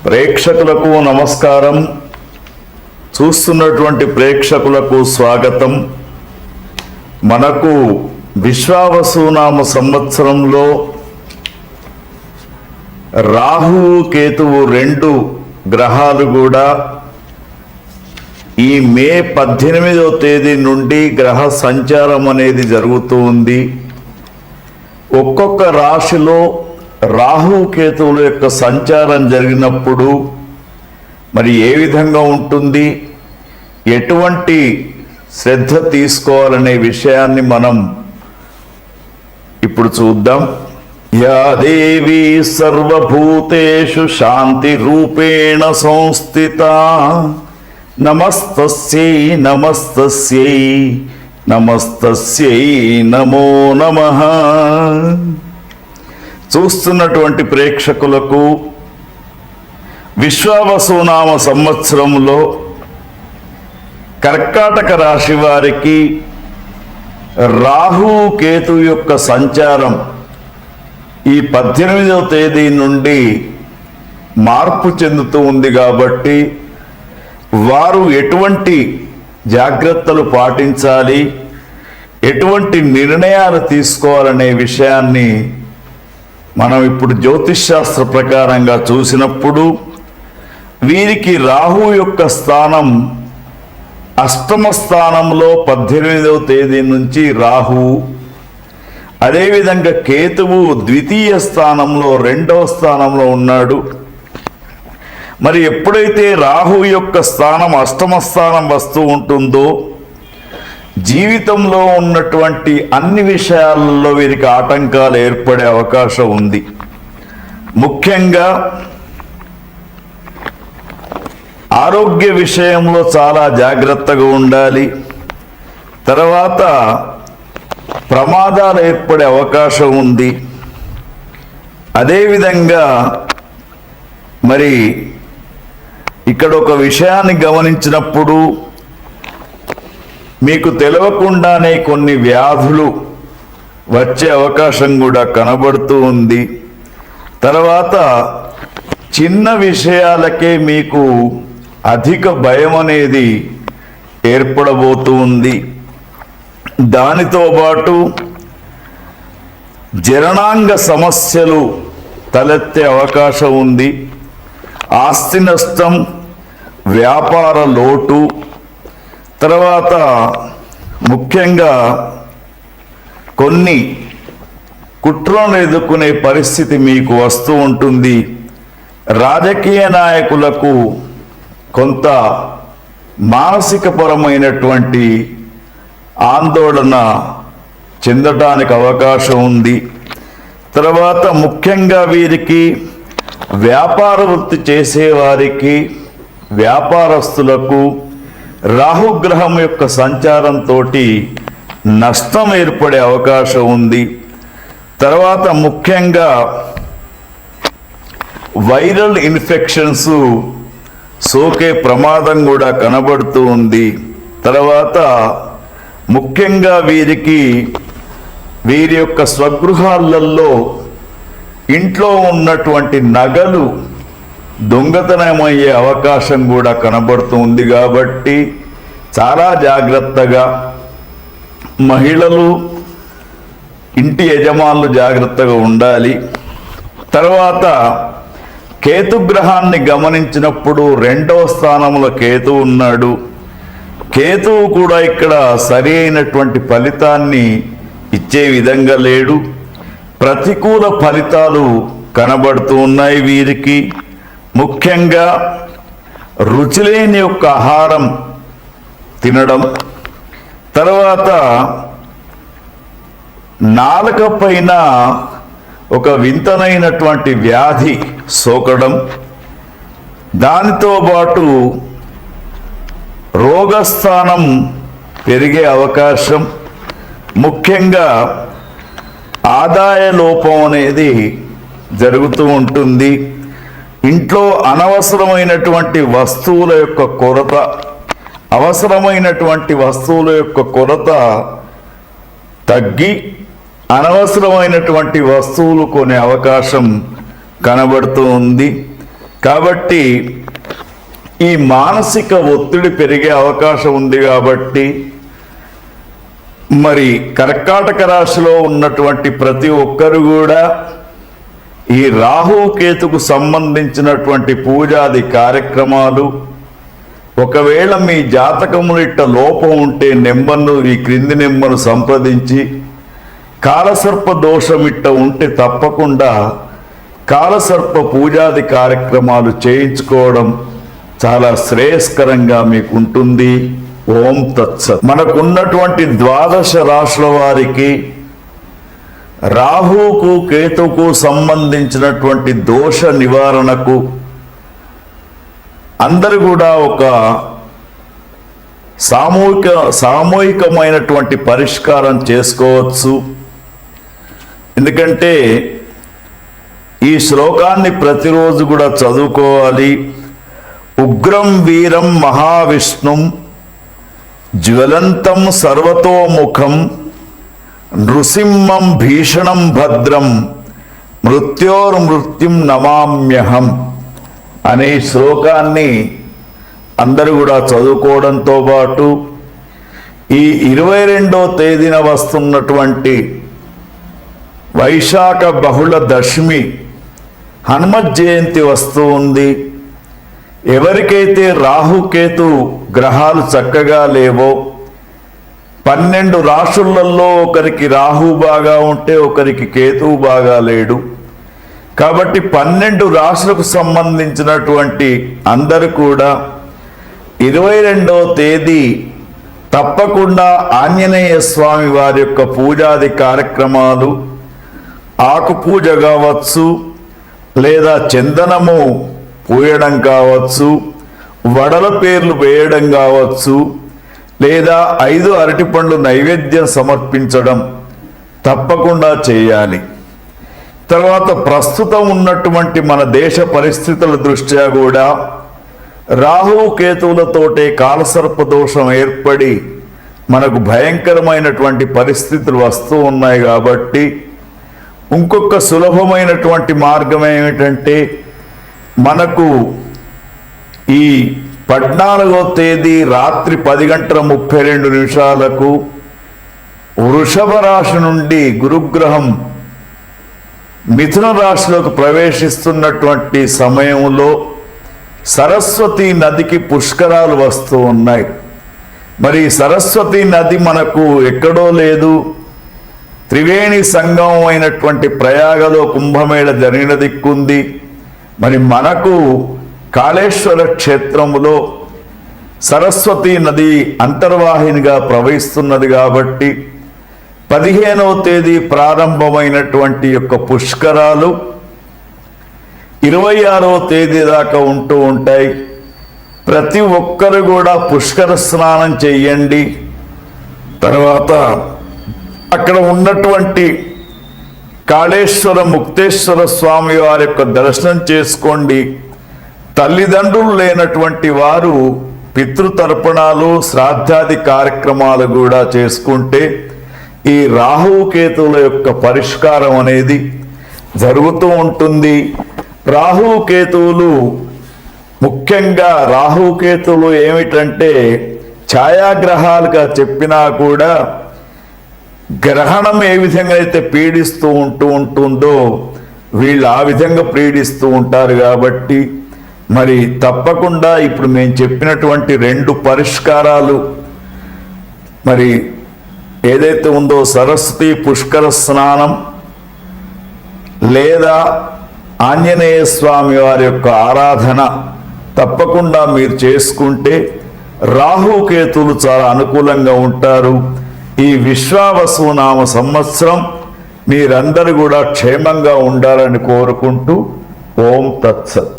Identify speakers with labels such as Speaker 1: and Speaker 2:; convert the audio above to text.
Speaker 1: ప్రేక్షకులకు నమస్కారం. చూస్తున్నటువంటి ప్రేక్షకులకు స్వాగతం. మనకు విశ్వావసునామ సంవత్సరంలో రాహువు కేతువు రెండు గ్రహాలు కూడా ఈ మే 18వ తేదీ నుండి గ్రహ సంచారం అనేది జరుగుతూ ఉంది. ఒక్కొక్క రాశిలో రాహు కేతువుల యొక్క సంచారం జరిగినప్పుడు మరి ఏ విధంగా ఉంటుంది, ఎటువంటి శ్రద్ధ తీసుకోవాలనే విషయాన్ని మనం ఇప్పుడు చూద్దాం. యా దేవి సర్వభూతేషు శాంతి రూపేణ సంస్థిత నమస్తస్యై నమస్తస్యై నమస్తస్యై నమో నమః. చూస్తున్నటువంటి ప్రేక్షకులకు విశ్వావసునామ సంవత్సరంలో కర్కాటక రాశి వారికి రాహు కేతు యొక్క సంచారం ఈ 18వ తేదీ నుండి మార్పు చెందుతూ ఉంది కాబట్టి వారు ఎటువంటి జాగ్రత్తలు పాటించాలి, ఎటువంటి నిర్ణయాలు తీసుకోవాలనే విషయాన్ని మనం ఇప్పుడు జ్యోతిష్ శాస్త్ర ప్రకారంగా చూసినప్పుడు వీరికి రాహు యొక్క స్థానం అష్టమ స్థానంలో 18వ తేదీ నుంచి రాహు, అదేవిధంగా కేతువు ద్వితీయ స్థానంలో 2వ స్థానంలో ఉన్నాడు. మరి ఎప్పుడైతే రాహు యొక్క స్థానం అష్టమ స్థానం వస్తూ ఉంటుందో జీవితంలో ఉన్నటువంటి అన్ని విషయాలలో వీరికి ఆటంకాలు ఏర్పడే అవకాశం ఉంది. ముఖ్యంగా ఆరోగ్య విషయంలో చాలా జాగ్రత్తగా ఉండాలి. తర్వాత ప్రమాదాలు ఏర్పడే అవకాశం ఉంది. అదేవిధంగా మరి ఇక్కడ ఒక విషయాన్ని గమనించినప్పుడు మీకు తెలియకుండానే కొన్ని వ్యాధులు వచ్చే అవకాశం కూడా కనబడుతూ ఉంది. తర్వాత చిన్న విషయాలకే మీకు అధిక భయం అనేది ఏర్పడబోతూ ఉంది. దానితో పాటు జననాంగ సమస్యలు తలెత్తే అవకాశం ఉంది. ఆస్తి నష్టం, వ్యాపార లోటు, తర్వాత ముఖ్యంగా కొన్ని కుట్రలను ఎదుర్కొనే పరిస్థితి మీకు వస్తూ ఉంటుంది. రాజకీయ నాయకులకు కొంత మానసికపరమైనటువంటి ఆందోళన చెందడానికి అవకాశం ఉంది. తర్వాత ముఖ్యంగా వీరికి వ్యాపార వృత్తి చేసేవారికి, వ్యాపారస్తులకు రాహుగ్రహం యొక్క సంచారంతో నష్టం ఏర్పడే అవకాశం ఉంది. తర్వాత ముఖ్యంగా వైరల్ ఇన్ఫెక్షన్స్ సోకే ప్రమాదం కూడా కనబడుతూ ఉంది. తర్వాత ముఖ్యంగా వీరి యొక్క స్వగృహాలలో ఇంట్లో ఉన్నటువంటి నగలు దొంగతనమయ్యే అవకాశం కూడా కనబడుతుంది. కాబట్టి చాలా జాగ్రత్తగా మహిళలు, ఇంటి యజమానులు జాగ్రత్తగా ఉండాలి. తర్వాత కేతుగ్రహాన్ని గమనించినప్పుడు 2వ స్థానంలో కేతు ఉన్నాడు. కేతువు కూడా ఇక్కడ సరి అయినటువంటి ఫలితాన్ని ఇచ్చే విధంగా లేడు. ప్రతికూల ఫలితాలు కనబడుతూ ఉన్నాయి వీరికి. ముఖ్యంగా రుచిలేని యొక్క ఆహారం తినడం, తర్వాత నాలుక పైన ఒక వింతనైనటువంటి వ్యాధి సోకడం, దానితో పాటు రోగస్థానం పెరిగే అవకాశం, ముఖ్యంగా ఆదాయ లోపం అనేది జరుగుతూ ఉంటుంది. ఇంట్లో అనవసరమైనటువంటి వస్తువుల యొక్క కొరత, అవసరమైనటువంటి వస్తువుల యొక్క కొరత తగ్గి అనవసరమైనటువంటి వస్తువులు కొనే అవకాశం కనబడుతూ ఉంది. కాబట్టి ఈ మానసిక ఒత్తిడి పెరిగే అవకాశం ఉంది. కాబట్టి మరి కర్కాటక రాశిలో ఉన్నటువంటి ప్రతి ఒక్కరు కూడా ఈ రాహుకేతుకు సంబంధించినటువంటి పూజాది కార్యక్రమాలు, ఒకవేళ మీ జాతకములు ఇట్ట లోపం ఉంటే ఈ క్రింది నెంబర్ను సంప్రదించి, కాలసర్ప దోషం ఇట్ట ఉంటే తప్పకుండా కాలసర్ప పూజాది కార్యక్రమాలు చేయించుకోవడం చాలా శ్రేయస్కరంగా మీకు ఉంటుంది. ఓం తత్సత్. మనకున్నటువంటి 12 రాశుల వారికి రాహుకు కేతుకు సంబంధించినటువంటి దోష నివారణకు అందరూ కూడా ఒక సామూహికమైనటువంటి పరిష్కారం చేసుకోవచ్చు. ఎందుకంటే ఈ శ్లోకాన్ని ప్రతిరోజు కూడా చదువుకోవాలి. ఉగ్రం వీరం మహావిష్ణుం జ్వలంతం సర్వతోముఖం నృసింహం భీషణం భద్రం మృత్యోర్మృత్యుం నమామ్యహం అనే శ్లోకాన్ని అందరూ కూడా చదువుకోవడంతో పాటు ఈ 22వ తేదీన వస్తున్నటువంటి వైశాఖ బహుళ దశమి హనుమత్ జయంతి వస్తూ ఉంది. ఎవరికైతే రాహుకేతు గ్రహాలు చక్కగా లేవో, 12 రాశులలో ఒకరికి రాహు బాగా ఉంటే ఒకరికి కేతువు బాగా లేడు. కాబట్టి 12 రాశులకు సంబంధించినటువంటి అందరూ కూడా 22వ తేదీ తప్పకుండా ఆంజనేయ స్వామి వారి యొక్క పూజాది కార్యక్రమాలు, ఆకు పూజ కావచ్చు, లేదా చందనము పూయడం కావచ్చు, వడల పేర్లు వేయడం కావచ్చు, లేదా 5 అరటిపండ్లు నైవేద్యం సమర్పించడం తప్పకుండా చేయాలి. తర్వాత ప్రస్తుతం ఉన్నటువంటి మన దేశ పరిస్థితుల దృష్ట్యా కూడా రాహు కేతువులతోటే కాలసర్ప దోషం ఏర్పడి మనకు భయంకరమైనటువంటి పరిస్థితులు వస్తూ ఉన్నాయి. కాబట్టి ఇంకొక సులభమైనటువంటి మార్గం ఏమిటంటే, మనకు ఈ 14వ తేదీ రాత్రి 10:32 వృషభ రాశి నుండి గురుగ్రహం మిథున రాశిలోకి ప్రవేశిస్తున్నటువంటి సమయంలో సరస్వతి నదికి పుష్కరాలు వస్తూ ఉన్నాయి. మరి సరస్వతి నది మనకు ఎక్కడో లేదు, త్రివేణి సంగమం అయినటువంటి ప్రయాగలో కుంభమేళ జరిగిన దిక్కుంది. మరి మనకు కాళేశ్వర క్షేత్రములో సరస్వతి నది అంతర్వాహినిగా ప్రవహిస్తున్నది. కాబట్టి 15వ తేదీ ప్రారంభమైనటువంటి యొక్క పుష్కరాలు 26వ తేదీ దాకా ఉంటూ ఉంటాయి. ప్రతి ఒక్కరు కూడా పుష్కర స్నానం చెయ్యండి. తర్వాత అక్కడ ఉన్నటువంటి కాళేశ్వర ముక్తేశ్వర స్వామి వారి యొక్క దర్శనం చేసుకోండి. తల్లిదండ్రులు లేనటువంటి వారు పితృతర్పణాలు, శ్రాద్ధాది కార్యక్రమాలు కూడా చేసుకుంటే ఈ రాహుకేతువుల యొక్క పరిష్కారం అనేది జరుగుతూ ఉంటుంది. రాహుకేతువులు ముఖ్యంగా రాహుకేతువులు ఏమిటంటే ఛాయాగ్రహాలుగా చెప్పినా కూడా గ్రహణం ఏ విధంగా అయితే పీడిస్తూ ఉంటుందో వీళ్ళు ఆ విధంగా పీడిస్తూ ఉంటారు. కాబట్టి మరి తప్పకుండా ఇప్పుడు మేము చెప్పినటువంటి 2 పరిష్కారాలు మరి ఏదైతే ఉందో సరస్వతి పుష్కర స్నానం లేదా ఆంజనేయ స్వామి వారి యొక్క ఆరాధన తప్పకుండా మీరు చేసుకుంటే రాహుకేతులు చాలా అనుకూలంగా ఉంటారు. ఈ విశ్వావసు నామ సంవత్సరం మీరందరూ కూడా క్షేమంగా ఉండాలని కోరుకుంటూ ఓం తత్సత్.